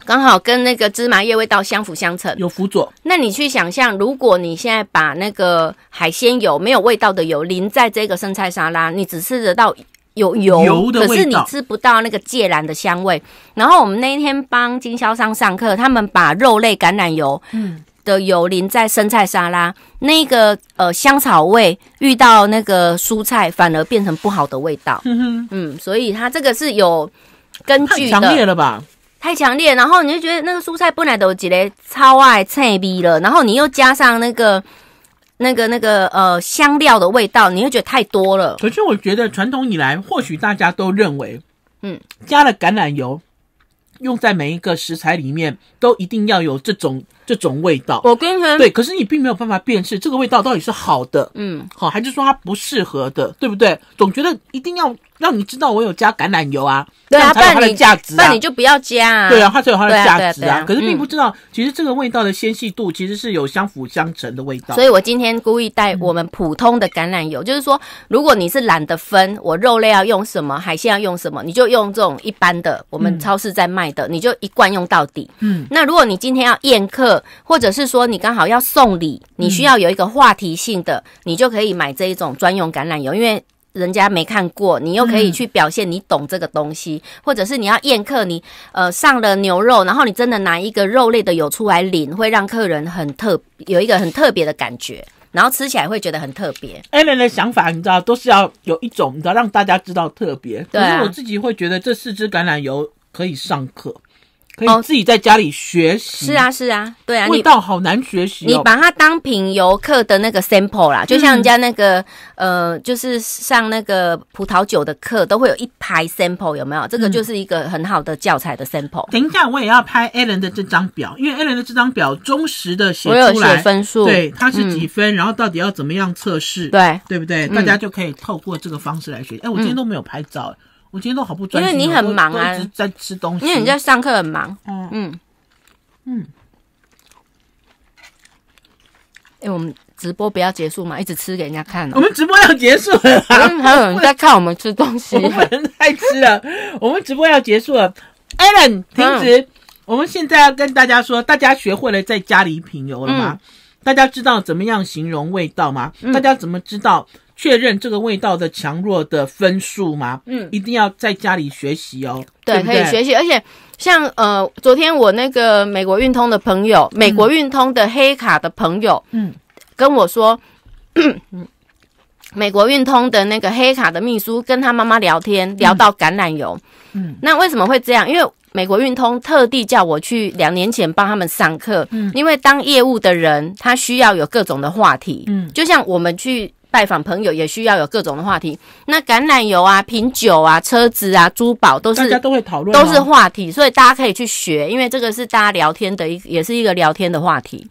刚好跟那个芝麻叶味道相辅相成，有辅佐。那你去想象，如果你现在把那个海鲜油没有味道的油淋在这个生菜沙拉，你只吃得到有油的味道，可是你吃不到那个芥蓝的香味。然后我们那一天帮经销商上课，他们把肉类橄榄油的油淋在生菜沙拉，那个香草味遇到那个蔬菜反而变成不好的味道。所以它这个是有根据的，太强烈了吧？太强烈，然后你就觉得那个蔬菜本来都有一个超爱菜味了，然后你又加上那个香料的味道，你会觉得太多了。可是我觉得传统以来，或许大家都认为，加了橄榄油用在每一个食材里面，都一定要有这种味道。我跟你说，对，可是你并没有办法辨识这个味道到底是好的，好还是说它不适合的，对不对？总觉得一定要让你知道我有加橄榄油啊，对啊，才有它的价值啊，那你就不要加啊，对啊，它才有它的价值啊。可是并不知道，其实这个味道的纤细度其实是有相辅相成的味道。所以我今天故意带我们普通的橄榄油，就是说，如果你是懒得分我肉类要用什么，海鲜要用什么，你就用这种一般的我们超市在卖的，你就一罐用到底。那如果你今天要宴客，或者是说你刚好要送礼，你需要有一个话题性的，你就可以买这一种专用橄榄油，因为人家没看过，你又可以去表现你懂这个东西，或者是你要宴客，你上了牛肉，然后你真的拿一个肉类的油出来淋，会让客人有一个很特别的感觉，然后吃起来会觉得很特别。Ellen 的想法你知道都是要有一种你知道让大家知道特别，可是我自己会觉得这4支橄榄油可以上课，可以自己在家里学习。是啊，对啊，味道好难学习你把它当品油课的那个 sample 啦，就像人家那个就是上那个葡萄酒的课都会有一排 sample， 有没有？这个就是一个很好的教材的 sample。等一下我也要拍 Ellen 的这张表，因为 Ellen 的这张表忠实的写出来，我有写分数，对，它是几分，然后到底要怎么样测试，对不对？大家就可以透过这个方式来学。我今天都没有拍照。我今天都好不专心，因为你很忙啊，一直在吃东西，因为你在上课很忙。我们直播不要结束嘛，一直吃给人家看。我们直播要结束了，还有人在看我们吃东西，我们太吃了，我们直播要结束了。Ellen， 停止。我们现在要跟大家说，大家学会了在家里品油了吗？大家知道怎么样形容味道吗？大家怎么知道确认这个味道的强弱的分数吗？一定要在家里学习哦。对，可以学习。而且像昨天我那个美国运通的朋友，美国运通的黑卡的朋友，跟我说，美国运通的那个黑卡的秘书跟他妈妈聊天，聊到橄榄油。那为什么会这样？因为美国运通特地叫我去2年前帮他们上课，因为当业务的人他需要有各种的话题，就像我们去拜访朋友，也需要有各种的话题。那橄榄油啊、品酒啊、车子啊、珠宝都是大家都会讨论，都是话题，所以大家可以去学，因为这个是大家聊天的也是一个聊天的话题。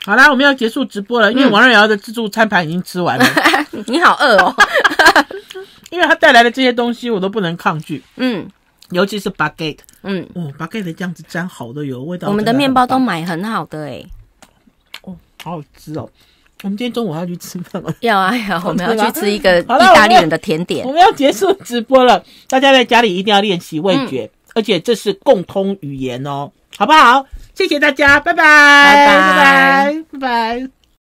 好啦，我们要结束直播了，因为王瑞瑶的自助餐盘已经吃完了。你好饿哦，因为他带来的这些东西我都不能抗拒。尤其是 baguette。baguette 这样子沾好的油，味道。我们的面包都买很好的好好吃哦。我们今天中午还要去吃饭吗？要啊，我们要去吃一个意大利人的甜点。我们要结束直播了，大家在家里一定要练习味觉，而且这是共通语言哦，好不好？谢谢大家，拜拜，拜拜，拜拜。